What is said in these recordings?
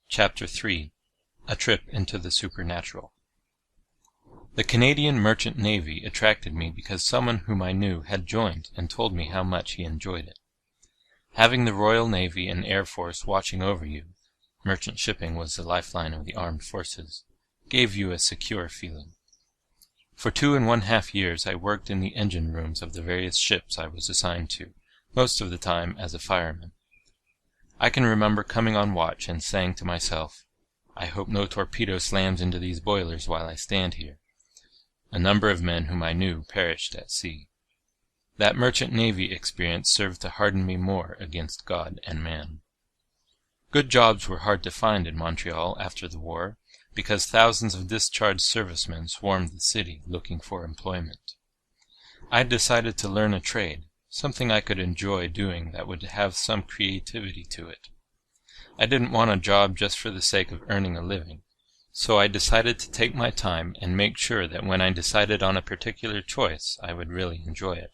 Chapter 3. A Trip into the Supernatural. The Canadian Merchant Navy attracted me because someone whom I knew had joined and told me how much he enjoyed it. Having the Royal Navy and Air Force watching over you — merchant shipping was the lifeline of the armed forces — gave you a secure feeling. For 2.5 years I worked in the engine rooms of the various ships I was assigned to, most of the time as a fireman. I can remember coming on watch and saying to myself, "I hope no torpedo slams into these boilers while I stand here." A number of men whom I knew perished at sea. That merchant navy experience served to harden me more against God and man. Good jobs were hard to find in Montreal after the war, because thousands of discharged servicemen swarmed the city looking for employment. I decided to learn a trade, something I could enjoy doing that would have some creativity to it. I didn't want a job just for the sake of earning a living, so I decided to take my time and make sure that when I decided on a particular choice, I would really enjoy it.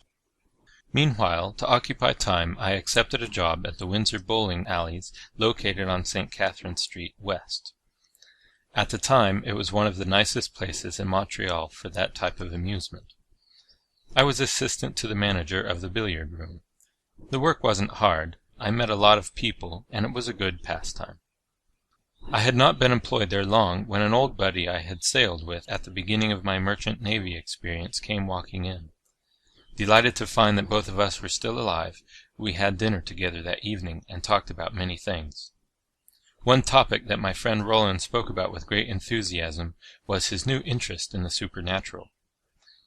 Meanwhile, to occupy time, I accepted a job at the Windsor bowling alleys located on St. Catherine Street West. At the time, it was one of the nicest places in Montreal for that type of amusement. I was assistant to the manager of the billiard room. The work wasn't hard, I met a lot of people, and it was a good pastime. I had not been employed there long when an old buddy I had sailed with at the beginning of my merchant navy experience came walking in. Delighted to find that both of us were still alive, we had dinner together that evening and talked about many things. One topic that my friend Roland spoke about with great enthusiasm was his new interest in the supernatural.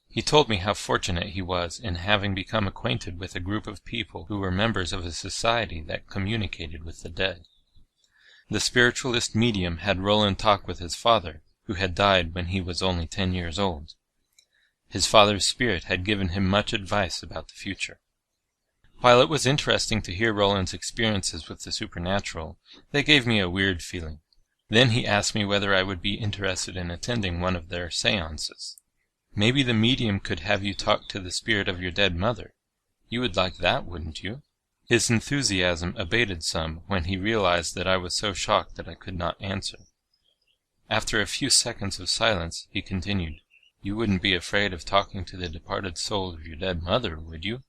He told me how fortunate he was in having become acquainted with a group of people who were members of a society that communicated with the dead. The spiritualist medium had Roland talk with his father, who had died when he was only 10 years old. His father's spirit had given him much advice about the future. While it was interesting to hear Roland's experiences with the supernatural, they gave me a weird feeling. Then he asked me whether I would be interested in attending one of their seances. "Maybe the medium could have you talk to the spirit of your dead mother. You would like that, wouldn't you?" His enthusiasm abated some when he realized that I was so shocked that I could not answer. After a few seconds of silence, he continued, "You wouldn't be afraid of talking to the departed soul of your dead mother, would you?"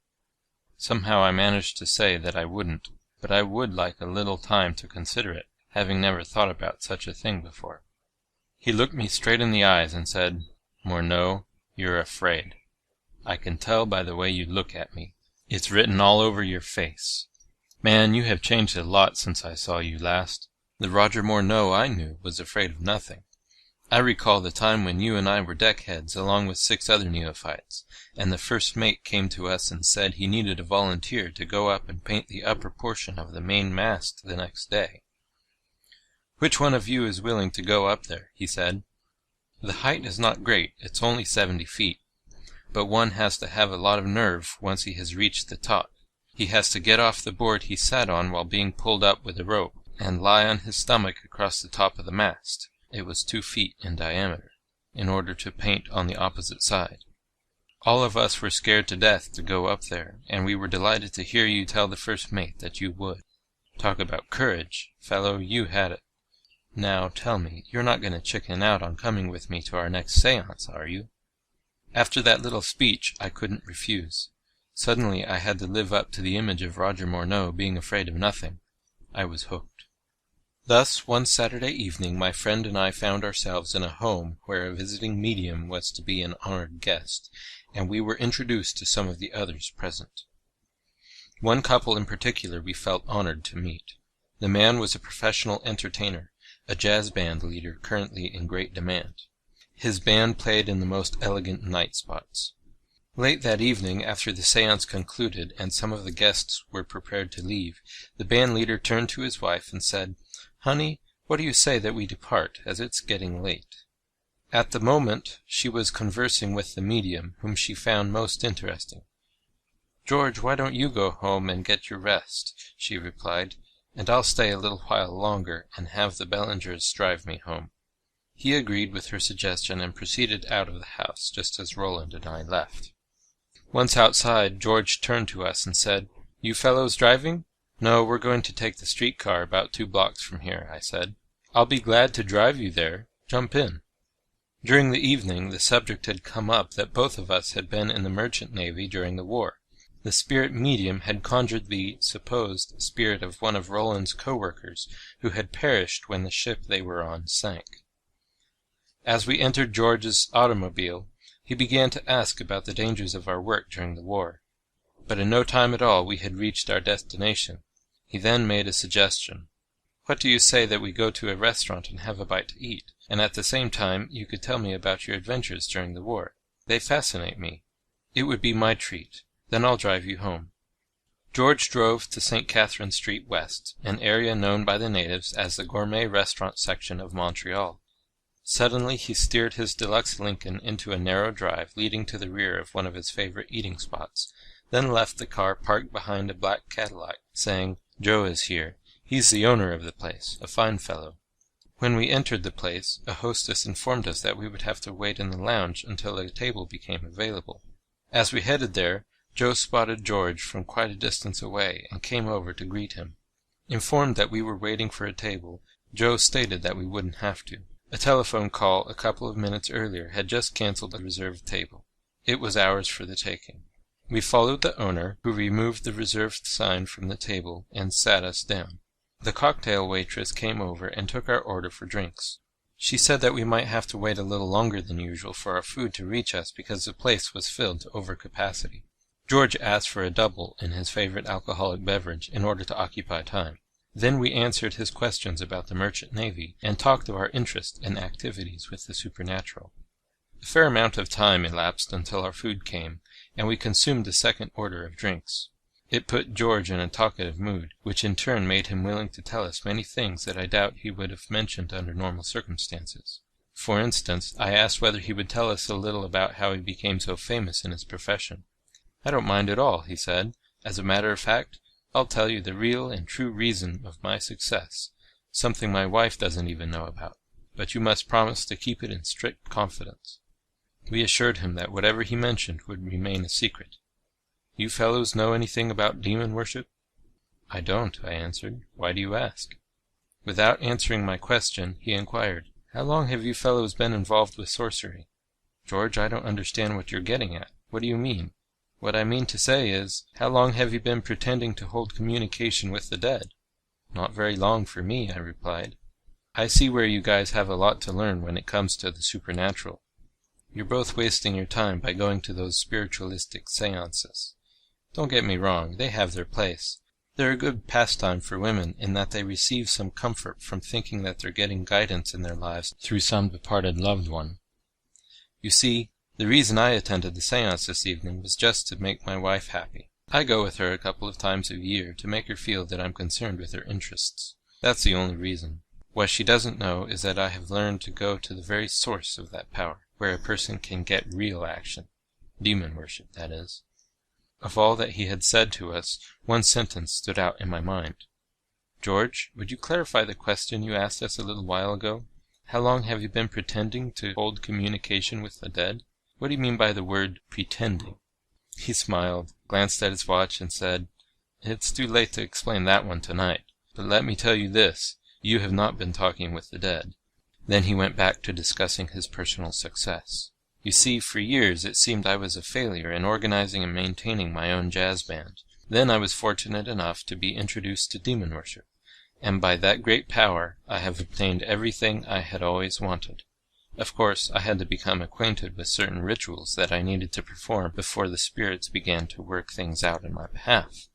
Somehow I managed to say that I wouldn't, but I would like a little time to consider it, having never thought about such a thing before. He looked me straight in the eyes and said, "Morneau, you're afraid. I can tell by the way you look at me. It's written all over your face. Man, you have changed a lot since I saw you last. The Roger Morneau I knew was afraid of nothing. I recall the time when you and I were deckheads along with 6 other neophytes, and the first mate came to us and said he needed a volunteer to go up and paint the upper portion of the main mast the next day. 'Which one of you is willing to go up there?' he said. 'The height is not great, it's only 70 feet, but one has to have a lot of nerve once he has reached the top. He has to get off the board he sat on while being pulled up with a rope, and lie on his stomach across the top of the mast,' it was 2 feet in diameter, in order to paint on the opposite side. All of us were scared to death to go up there, and we were delighted to hear you tell the first mate that you would. Talk about courage, fellow, you had it. Now, tell me, you're not going to chicken out on coming with me to our next seance, are you?" After that little speech, I couldn't refuse. Suddenly I had to live up to the image of Roger Morneau being afraid of nothing. I was hooked. Thus, one Saturday evening, my friend and I found ourselves in a home where a visiting medium was to be an honored guest, and we were introduced to some of the others present. One couple in particular we felt honored to meet. The man was a professional entertainer, a jazz band leader currently in great demand. His band played in the most elegant night spots. Late that evening, after the seance concluded and some of the guests were prepared to leave, the band leader turned to his wife and said, "Honey, what do you say that we depart, as it's getting late?" At the moment, she was conversing with the medium, whom she found most interesting. "George, why don't you go home and get your rest?" she replied, "and I'll stay a little while longer and have the Bellingers drive me home." He agreed with her suggestion and proceeded out of the house, just as Roland and I left. Once outside, George turned to us and said, "You fellows driving?" "No, we're going to take the streetcar about 2 blocks from here," I said. "I'll be glad to drive you there. Jump in." During the evening the subject had come up that both of us had been in the merchant navy during the war. The spirit medium had conjured the supposed spirit of one of Roland's co-workers who had perished when the ship they were on sank. As we entered George's automobile, he began to ask about the dangers of our work during the war. But in no time at all we had reached our destination. He then made a suggestion. "What do you say that we go to a restaurant and have a bite to eat, and at the same time you could tell me about your adventures during the war? They fascinate me. It would be my treat. Then I'll drive you home." George drove to St. Catherine Street West, an area known by the natives as the gourmet restaurant section of Montreal. Suddenly he steered his deluxe Lincoln into a narrow drive leading to the rear of one of his favorite eating spots, then left the car parked behind a black Cadillac, saying, "Joe is here. He's the owner of the place, a fine fellow." When we entered the place, a hostess informed us that we would have to wait in the lounge until a table became available. As we headed there, Joe spotted George from quite a distance away and came over to greet him. Informed that we were waiting for a table, Joe stated that we wouldn't have to. A telephone call a couple of minutes earlier had just canceled the reserved table. It was ours for the taking. We followed the owner, who removed the reserved sign from the table and sat us down. The cocktail waitress came over and took our order for drinks. She said that we might have to wait a little longer than usual for our food to reach us because the place was filled to over capacity. George asked for a double in his favorite alcoholic beverage in order to occupy time. Then we answered his questions about the merchant navy and talked of our interest and activities with the supernatural. A fair amount of time elapsed until our food came, and we consumed a second order of drinks. It put George in a talkative mood, which in turn made him willing to tell us many things that I doubt he would have mentioned under normal circumstances. For instance, I asked whether he would tell us a little about how he became so famous in his profession. "I don't mind at all," he said. "As a matter of fact, I'll tell you the real and true reason of my success, something my wife doesn't even know about, but you must promise to keep it in strict confidence." We assured him that whatever he mentioned would remain a secret. "You fellows know anything about demon worship?" "I don't," I answered. "Why do you ask?" Without answering my question, he inquired, "How long have you fellows been involved with sorcery?" "George, I don't understand what you're getting at. What do you mean?" "What I mean to say is, how long have you been pretending to hold communication with the dead?" "Not very long for me," I replied. "I see where you guys have a lot to learn when it comes to the supernatural. You're both wasting your time by going to those spiritualistic seances. Don't get me wrong, they have their place. They're a good pastime for women in that they receive some comfort from thinking that they're getting guidance in their lives through some departed loved one. You see, the reason I attended the seance this evening was just to make my wife happy. I go with her a couple of times a year to make her feel that I'm concerned with her interests. That's the only reason. What she doesn't know is that I have learned to go to the very source of that power, where a person can get real action. Demon worship, that is." Of all that he had said to us, one sentence stood out in my mind. "George, would you clarify the question you asked us a little while ago? How long have you been pretending to hold communication with the dead? What do you mean by the word pretending?" He smiled, glanced at his watch, and said, "It's too late to explain that one tonight, but let me tell you this, you have not been talking with the dead." Then he went back to discussing his personal success. "You see, for years it seemed I was a failure in organizing and maintaining my own jazz band. Then I was fortunate enough to be introduced to demon worship, and by that great power I have obtained everything I had always wanted. Of course, I had to become acquainted with certain rituals that I needed to perform before the spirits began to work things out in my behalf."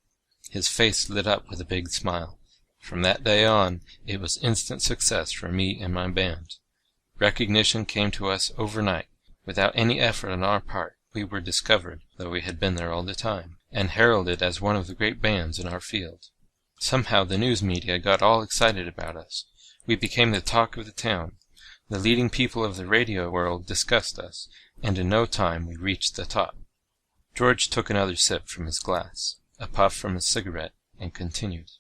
His face lit up with a big smile. "From that day on, it was instant success for me and my band. Recognition came to us overnight. Without any effort on our part, we were discovered, though we had been there all the time, and heralded as one of the great bands in our field. Somehow the news media got all excited about us. We became the talk of the town. The leading people of the radio world discussed us, and in no time we reached the top." George took another sip from his glass, a puff from his cigarette, and continued,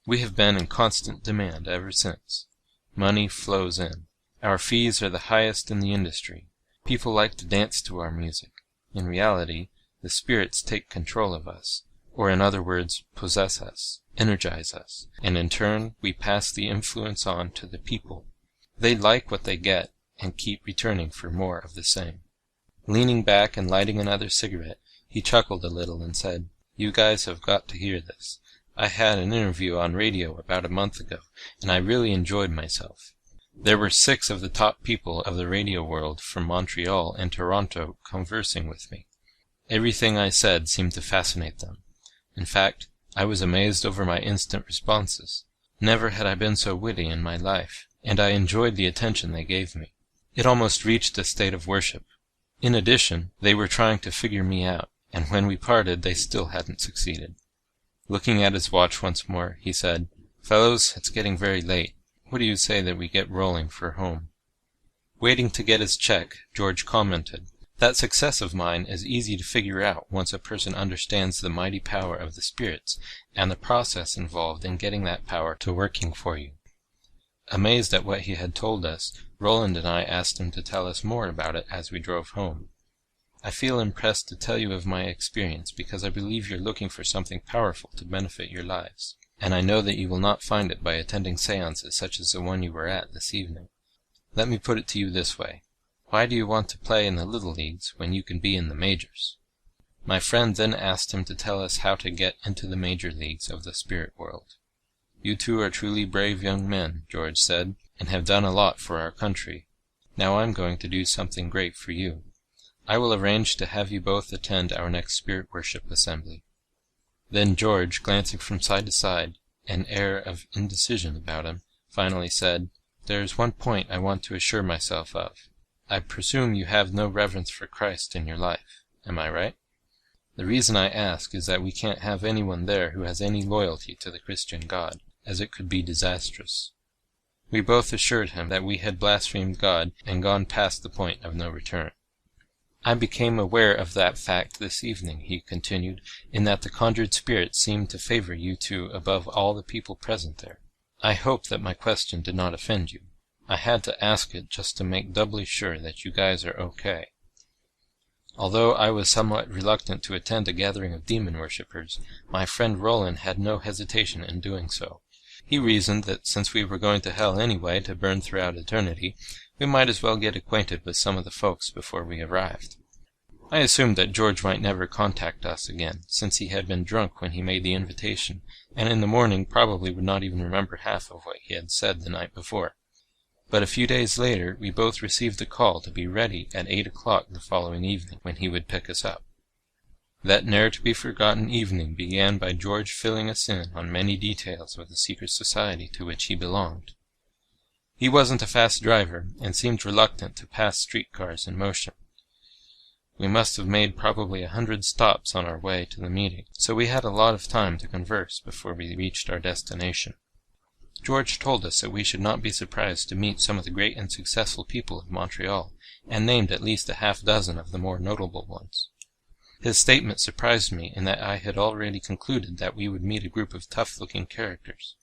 "We have been in constant demand ever since. Money flows in. Our fees are the highest in the industry. People like to dance to our music. In reality, the spirits take control of us, or in other words, possess us, energize us, and in turn we pass the influence on to the people. They like what they get and keep returning for more of the same. Leaning back and lighting another cigarette, he chuckled a little and said, "You guys have got to hear this. I had an interview on radio about a month ago, and I really enjoyed myself. There were 6 of the top people of the radio world from Montreal and Toronto conversing with me. Everything I said seemed to fascinate them. In fact, I was amazed over my instant responses. Never had I been so witty in my life, and I enjoyed the attention they gave me. It almost reached a state of worship. In addition, they were trying to figure me out, and when we parted they still hadn't succeeded." Looking at his watch once more, he said, "Fellows, it's getting very late. What do you say that we get rolling for home?" Waiting to get his check, George commented, "That success of mine is easy to figure out once a person understands the mighty power of the spirits and the process involved in getting that power to working for you." Amazed at what he had told us, Roland and I asked him to tell us more about it as we drove home. "I feel impressed to tell you of my experience because I believe you're looking for something powerful to benefit your lives, and I know that you will not find it by attending seances such as the one you were at this evening. Let me put it to you this way. Why do you want to play in the little leagues when you can be in the majors?" My friend then asked him to tell us how to get into the major leagues of the spirit world. "You two are truly brave young men," George said, "and have done a lot for our country. Now I'm going to do something great for you. I will arrange to have you both attend our next spirit worship assembly." Then George, glancing from side to side, an air of indecision about him, finally said, "There is one point I want to assure myself of. I presume you have no reverence for Christ in your life. Am I right? The reason I ask is that we can't have anyone there who has any loyalty to the Christian God, as it could be disastrous." We both assured him that we had blasphemed God and gone past the point of no return. "I became aware of that fact this evening," he continued, "in that the conjured spirits seemed to favor you two above all the people present there. I hope that my question did not offend you. I had to ask it just to make doubly sure that you guys are okay." Although I was somewhat reluctant to attend a gathering of demon worshippers, my friend Roland had no hesitation in doing so. He reasoned that since we were going to hell anyway to burn throughout eternity, we might as well get acquainted with some of the folks before we arrived. I assumed that George might never contact us again, since he had been drunk when he made the invitation, and in the morning probably would not even remember half of what he had said the night before. But a few days later we both received a call to be ready at 8 o'clock the following evening, when he would pick us up. That ne'er-to-be-forgotten evening began by George filling us in on many details of the secret society to which he belonged. He wasn't a fast driver, and seemed reluctant to pass streetcars in motion. We must have made probably 100 stops on our way to the meeting, so we had a lot of time to converse before we reached our destination. George told us that we should not be surprised to meet some of the great and successful people of Montreal, and named at least a half-dozen of the more notable ones. His statement surprised me in that I had already concluded that we would meet a group of tough-looking characters.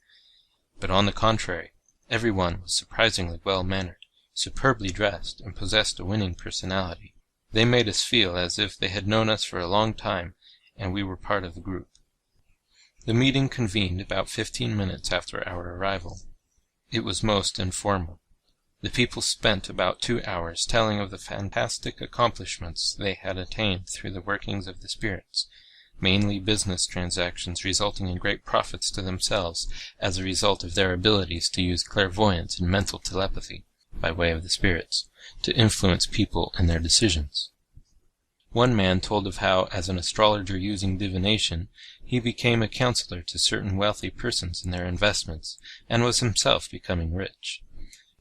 But on the contrary, every one was surprisingly well-mannered, superbly dressed, and possessed a winning personality. They made us feel as if they had known us for a long time, and we were part of the group. The meeting convened about 15 minutes after our arrival. It was most informal. The people spent about 2 hours telling of the fantastic accomplishments they had attained through the workings of the spirits, mainly business transactions resulting in great profits to themselves as a result of their abilities to use clairvoyance and mental telepathy, by way of the spirits, to influence people in their decisions. One man told of how, as an astrologer using divination, he became a counselor to certain wealthy persons in their investments, and was himself becoming rich.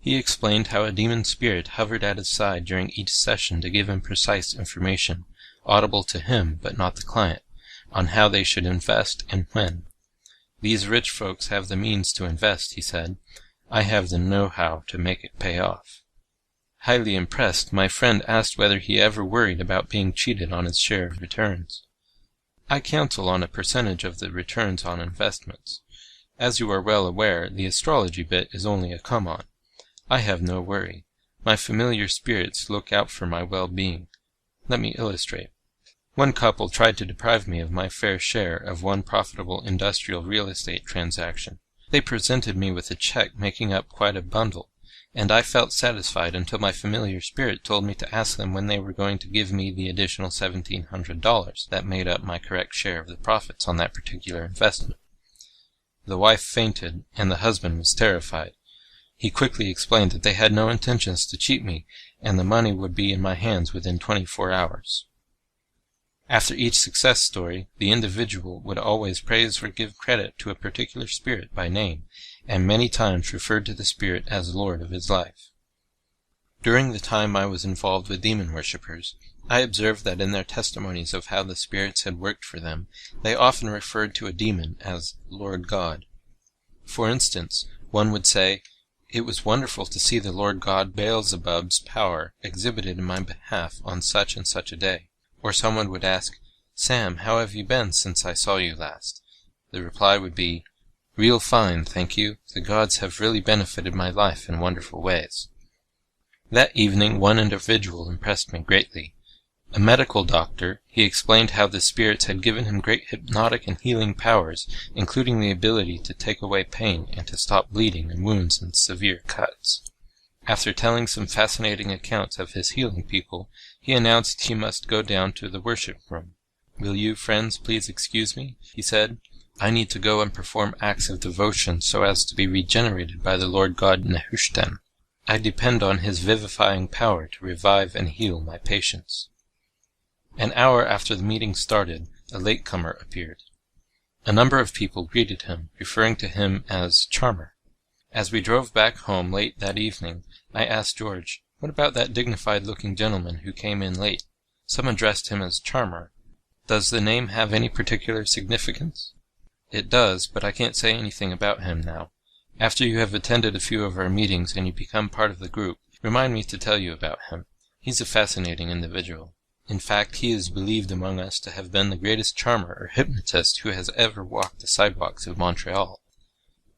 He explained how a demon spirit hovered at his side during each session to give him precise information, audible to him but not the client, on how they should invest and when. "These rich folks have the means to invest," he said. "I have the know-how to make it pay off." Highly impressed, my friend asked whether he ever worried about being cheated on his share of returns. "I counsel on a percentage of the returns on investments. As you are well aware, the astrology bit is only a come-on. I have no worry. My familiar spirits look out for my well-being. Let me illustrate. One couple tried to deprive me of my fair share of one profitable industrial real estate transaction. They presented me with a check making up quite a bundle, and I felt satisfied until my familiar spirit told me to ask them when they were going to give me the additional $1,700 that made up my correct share of the profits on that particular investment. The wife fainted, and the husband was terrified. He quickly explained that they had no intentions to cheat me, and the money would be in my hands within 24 hours. After each success story, the individual would always praise or give credit to a particular spirit by name, and many times referred to the spirit as Lord of his life. During the time I was involved with demon worshippers, I observed that in their testimonies of how the spirits had worked for them, they often referred to a demon as Lord God. For instance, one would say, "It was wonderful to see the Lord God Beelzebub's power exhibited in my behalf on such and such a day." Or someone would ask, "Sam, how have you been since I saw you last?" The reply would be, "Real fine, thank you. The gods have really benefited my life in wonderful ways." That evening one individual impressed me greatly. A medical doctor, he explained how the spirits had given him great hypnotic and healing powers, including the ability to take away pain and to stop bleeding in wounds and severe cuts. After telling some fascinating accounts of his healing people, he announced he must go down to the worship room. "Will you, friends, please excuse me?" he said. "I need to go and perform acts of devotion so as to be regenerated by the Lord God Nehushtan. I depend on his vivifying power to revive and heal my patients." An hour after the meeting started, a latecomer appeared. A number of people greeted him, referring to him as Charmer. As we drove back home late that evening, I asked George, "What about that dignified-looking gentleman who came in late? Some addressed him as Charmer. Does the name have any particular significance?" "It does, but I can't say anything about him now. After you have attended a few of our meetings and you become part of the group, remind me to tell you about him. He's a fascinating individual. In fact, he is believed among us to have been the greatest charmer or hypnotist who has ever walked the sidewalks of Montreal.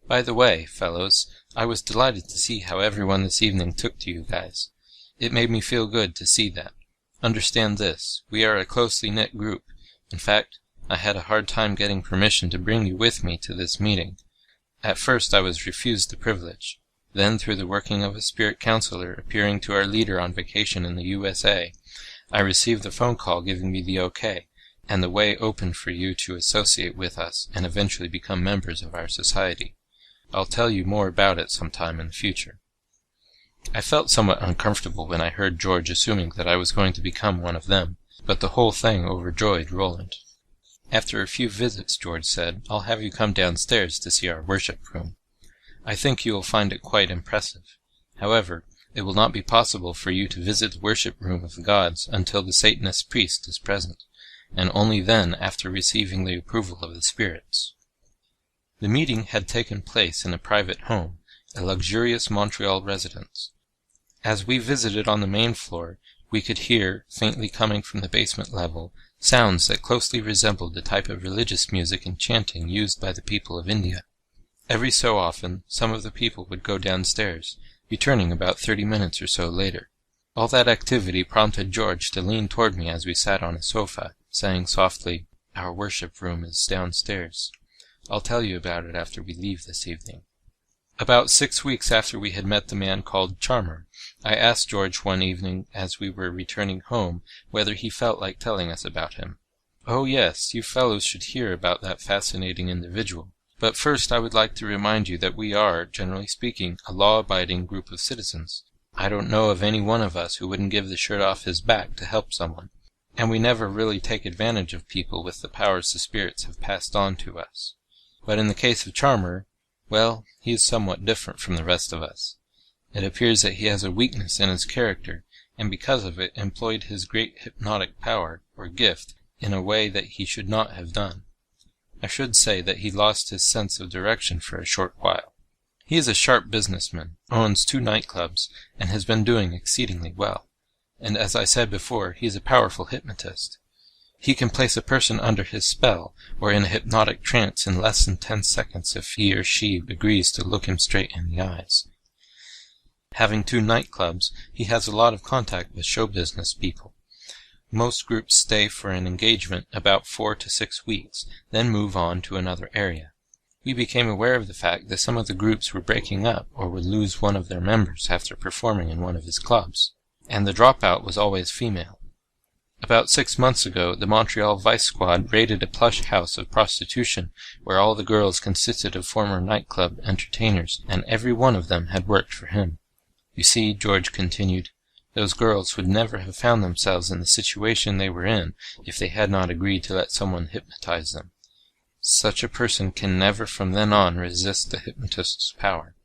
By the way, fellows, I was delighted to see how everyone this evening took to you guys. It made me feel good to see that. Understand this, we are a closely knit group. In fact, I had a hard time getting permission to bring you with me to this meeting. At first I was refused the privilege. Then, through the working of a spirit counselor appearing to our leader on vacation in the USA, I received a phone call giving me the okay, and the way opened for you to associate with us and eventually become members of our society. I'll tell you more about it sometime in the future." I felt somewhat uncomfortable when I heard George assuming that I was going to become one of them, but the whole thing overjoyed Roland. After a few visits, George said, "I'll have you come downstairs to see our worship room. I think you will find it quite impressive. However, it will not be possible for you to visit the worship room of the gods until the Satanist priest is present, and only then after receiving the approval of the spirits." The meeting had taken place in a private home, a luxurious Montreal residence. As we visited on the main floor, we could hear, faintly coming from the basement level, sounds that closely resembled the type of religious music and chanting used by the people of India. Every so often, some of the people would go downstairs, returning about 30 minutes or so later. All that activity prompted George to lean toward me as we sat on a sofa, saying softly, "Our worship room is downstairs. I'll tell you about it after we leave this evening." About 6 weeks after we had met the man called Charmer, I asked George one evening as we were returning home whether he felt like telling us about him. "Oh yes, you fellows should hear about that fascinating individual. But first I would like to remind you that we are, generally speaking, a law-abiding group of citizens. I don't know of any one of us who wouldn't give the shirt off his back to help someone, and we never really take advantage of people with the powers the spirits have passed on to us. But in the case of Charmer, well, he is somewhat different from the rest of us. It appears that he has a weakness in his character, and because of it employed his great hypnotic power, or gift, in a way that he should not have done. I should say that he lost his sense of direction for a short while. He is a sharp businessman, owns 2 nightclubs, and has been doing exceedingly well. And as I said before, he is a powerful hypnotist. He can place a person under his spell, or in a hypnotic trance in less than 10 seconds if he or she agrees to look him straight in the eyes. Having 2 nightclubs, he has a lot of contact with show business people. Most groups stay for an engagement about 4 to 6 weeks, then move on to another area. We became aware of the fact that some of the groups were breaking up or would lose one of their members after performing in one of his clubs, and the dropout was always female. About 6 months ago, the Montreal Vice Squad raided a plush house of prostitution where all the girls consisted of former nightclub entertainers, and every one of them had worked for him. You see, George continued, those girls would never have found themselves in the situation they were in if they had not agreed to let someone hypnotize them. Such a person can never from then on resist the hypnotist's power.